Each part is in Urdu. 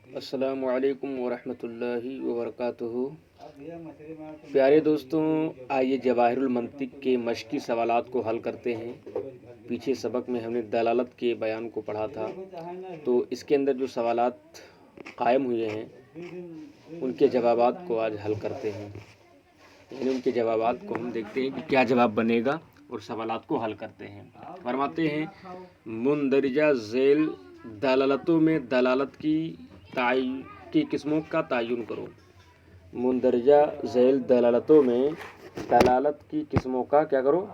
السلام علیکم ورحمۃ اللہ وبرکاتہ۔ پیارے دوستوں، آئیے جواہر المنطق کے مشقی سوالات کو حل کرتے ہیں۔ پیچھے سبق میں ہم نے دلالت کے بیان کو پڑھا تھا، تو اس کے اندر جو سوالات قائم ہوئے ہیں ان کے جوابات کو آج حل کرتے ہیں، یعنی ان کے جوابات کو ہم دیکھتے ہیں کہ کیا جواب بنے گا اور سوالات کو حل کرتے ہیں۔ فرماتے ہیں مندرجہ ذیل دلالتوں میں دلالت کی قسموں کا تعین کرو۔ مندرجہ ذیل دلالتوں میں دلالت کی قسموں کا کیا کرو؟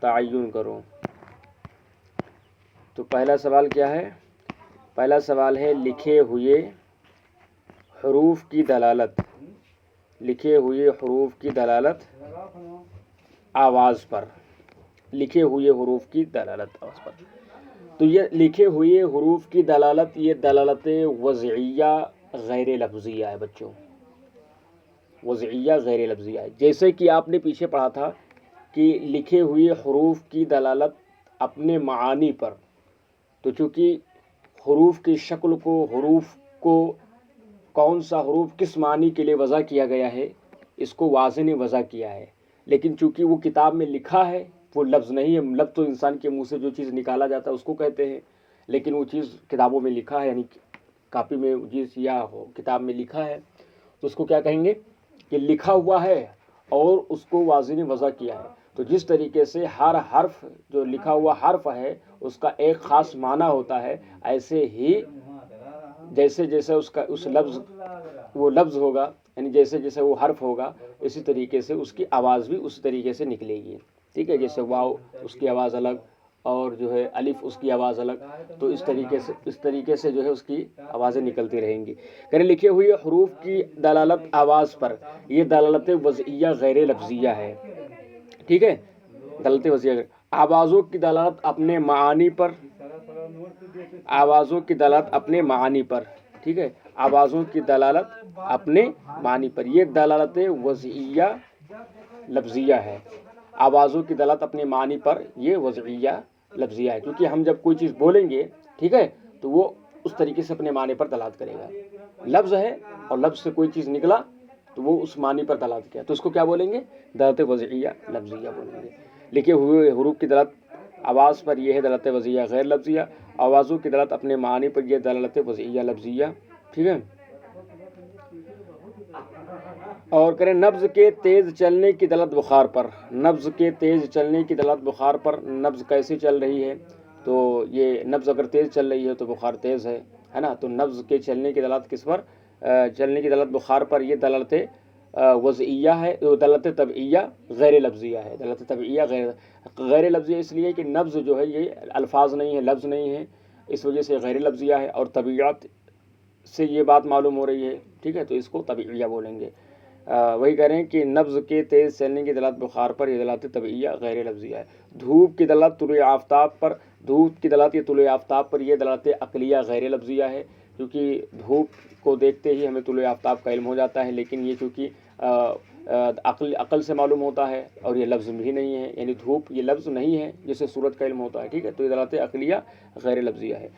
تعین کرو۔ تو پہلا سوال کیا ہے؟ پہلا سوال ہے لکھے ہوئے حروف کی دلالت۔ لکھے ہوئے حروف کی دلالت آواز پر۔ لکھے ہوئے حروف کی دلالت آواز پر۔ تو یہ لکھے ہوئے حروف کی دلالت، یہ دلالت وضعیہ غیر لفظیہ ہے بچوں، وضعیہ غیر لفظیہ ہے۔ جیسے کہ آپ نے پیچھے پڑھا تھا کہ لکھے ہوئے حروف کی دلالت اپنے معانی پر، تو چونکہ حروف کی شکل کو، حروف کو کون سا حروف کس معنی کے لیے وضع کیا گیا ہے، اس کو واضح نے وضع کیا ہے، لیکن چونکہ وہ کتاب میں لکھا ہے، وہ لفظ نہیں ہے۔ لفظ تو انسان کے منہ سے جو چیز نکالا جاتا ہے اس کو کہتے ہیں، لیکن وہ چیز کتابوں میں لکھا ہے، یعنی کاپی میں چیز یا کتاب میں لکھا ہے، تو اس کو کیا کہیں گے کہ لکھا ہوا ہے اور اس کو واضح نے وضع کیا ہے۔ تو جس طریقے سے ہر حرف جو لکھا ہوا حرف ہے اس کا ایک خاص معنی ہوتا ہے، ایسے ہی جیسے جیسے اس لفظ وہ لفظ ہوگا، یعنی جیسے جیسے وہ حرف ہوگا، اسی طریقے سے اس کی آواز بھی اسی طریقے سے نکلے گی۔ ٹھیک ہے، جیسے واو اس کی آواز الگ، اور جو ہے الف اس کی آواز الگ، تو اس طریقے سے جو ہے اس کی آوازیں نکلتی رہیں گی۔ کہ لکھے ہوئے حروف کی دلالت آواز پر، یہ دلالت وضعیہ غیر لفظیہ ہے۔ ٹھیک ہے، دلالت وضعیہ۔ آوازوں کی دلالت اپنے معانی پر، آوازوں کی دلالت اپنے معانی پر، ٹھیک ہے، آوازوں کی دلالت اپنے معنی پر، یہ دلالت وضعیہ لفظیہ ہے۔ آوازوں کی دلالت اپنے معنی پر یہ وضعیہ لفظیہ ہے، کیونکہ ہم جب کوئی چیز بولیں گے، ٹھیک ہے، تو وہ اس طریقے سے اپنے معنی پر دلالت کرے گا۔ لفظ ہے اور لفظ سے کوئی چیز نکلا تو وہ اس معنی پر دلالت کیا، تو اس کو کیا بولیں گے؟ دلالت وضعیہ لفظیہ بولیں گے۔ لکھے ہوئے حروف کی دلالت آواز پر، یہ ہے دلالت وضعیہ غیر لفظیہ۔ آوازوں کی دلالت اپنے معنی پر، یہ دلالت وضعیہ لفظیہ۔ ٹھیک ہے، اور کریں نبض کے تیز چلنے کی دلالت بخار پر۔ نبض کے تیز چلنے کی دلالت بخار پر، نبض کیسے چل رہی ہے؟ تو یہ نبض اگر تیز چل رہی ہے تو بخار تیز ہے نا؟ تو نبض کے چلنے کی دلالت کس پر؟ چلنے کی دلالت بخار پر، یہ دلالت وضعیہ ہے، دلالت طبعیہ غیر لفظیہ ہے۔ دلالت طبعیہ غیر لفظیہ اس لیے کہ نبض جو ہے یہ الفاظ نہیں ہے، لفظ نہیں ہے، اس وجہ سے غیر لفظیہ ہے، اور طبیعت سے یہ بات معلوم ہو رہی ہے، ٹھیک ہے، تو اس کو طبعیہ بولیں گے۔ وہی کہہ رہے ہیں کہ نبض کے تیز چلنے کی دلالت بخار پر، یہ دلالت طبعیہ غیر لفظیہ ہے۔ دھوپ کی دلالت طلوع آفتاب پر، دھوپ کی دلالت یہ طلوع آفتاب پر، یہ دلالت عقلیہ غیر لفظیہ ہے، کیونکہ دھوپ کو دیکھتے ہی ہمیں طلوع آفتاب کا علم ہو جاتا ہے، لیکن یہ چونکہ عقل سے معلوم ہوتا ہے اور یہ لفظ بھی نہیں ہے، یعنی دھوپ یہ لفظ نہیں ہے جیسے سورج کا علم ہوتا ہے، ٹھیک ہے، تو یہ دلالت عقلیہ غیر لفظیہ ہے۔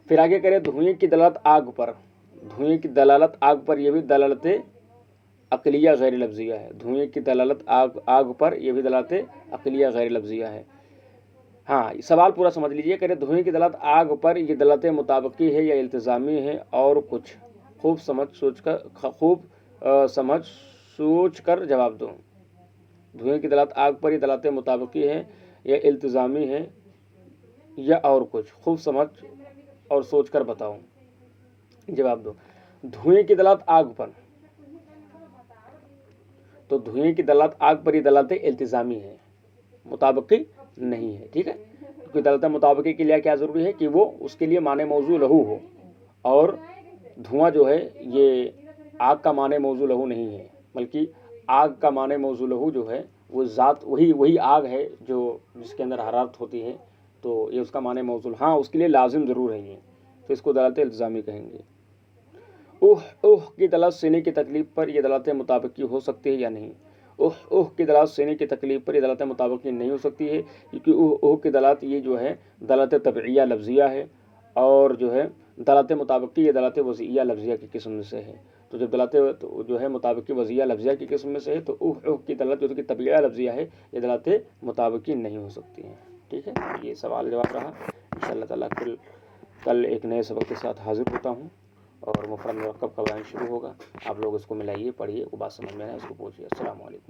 پھر آگے کریں دھوئیں کی دلالت آگ پر۔ دھوئیں کی دلالت آگ پر، یہ بھی دلالت عقلیہ غیر لفظیہ ہے۔ دھوئیں کی دلالت آگ پر، یہ بھی دلالت عقلیہ غیر لفظیہ ہے۔ ہاں، سوال پورا سمجھ لیجئے۔ کہ دھوئیں کی دلالت آگ پر، یہ دلالت مطابقی ہے یا التزامی ہے اور کچھ؟ خوب سمجھ سوچ کر جواب دو۔ دھوئیں کی دلالت آگ پر، یہ دلالت مطابقی ہے یا التزامی ہے یا اور کچھ؟ خوب سمجھ اور سوچ کر بتاؤ، جواب دو۔ دھوئیں کی دلالت آگ پر، تو دھوئیں کی دلالت آگ پر یہ دلالت التزامی ہے، مطابقی نہیں ہے، ٹھیک ہے، کیونکہ دلالت مطابقی کے لیے کیا ضروری ہے کہ وہ اس کے لیے معنی موضوع لہو ہو، اور دھواں جو ہے یہ آگ کا معنی موضوع لہو نہیں ہے، بلکہ آگ کا معنی موضوع لہو جو ہے وہ ذات وہی آگ ہے جو جس کے اندر حرارت ہوتی ہے، تو یہ اس کا معنی موضوع، ہاں اس کے لیے لازم ضرور ہے یہ، تو اس کو دلالت التزامی کہیں گے۔ اوہ کی دلالت سینے کی تکلیف پر، یہ دلالت مطابقی ہو سکتی ہے یا نہیں؟ اوہ کی دلالت سینے کی تکلیف پر، یہ دلالت مطابقی نہیں ہو سکتی ہے، کیونکہ اوہ کی دلالت یہ جو ہے دلالت طبعیہ لفظیہ ہے، اور جو ہے دلالت مطابقی یہ دلالت وضعیہ لفظیہ کی قسم میں سے ہے. تو جب دلالت جو ہے مطابقی وضعیہ لفظیہ کی قسم میں سے ہے تو کی دلالت جو کہ طبیعیہ لفظیہ ہے یہ دلالت مطابقی نہیں ہو سکتی ہیں. ٹھیک ہے, یہ سوال جواب رہا. انشاءاللہ تعالیٰ کل ایک نئے سبق کے ساتھ حاضر ہوتا ہوں اور مفرد مرکب کا بیان شروع ہوگا. آپ لوگ اس کو ملائیے, پڑھیے, کو بات سمجھ میں آئے اس کو پوچھیے. السلام علیکم.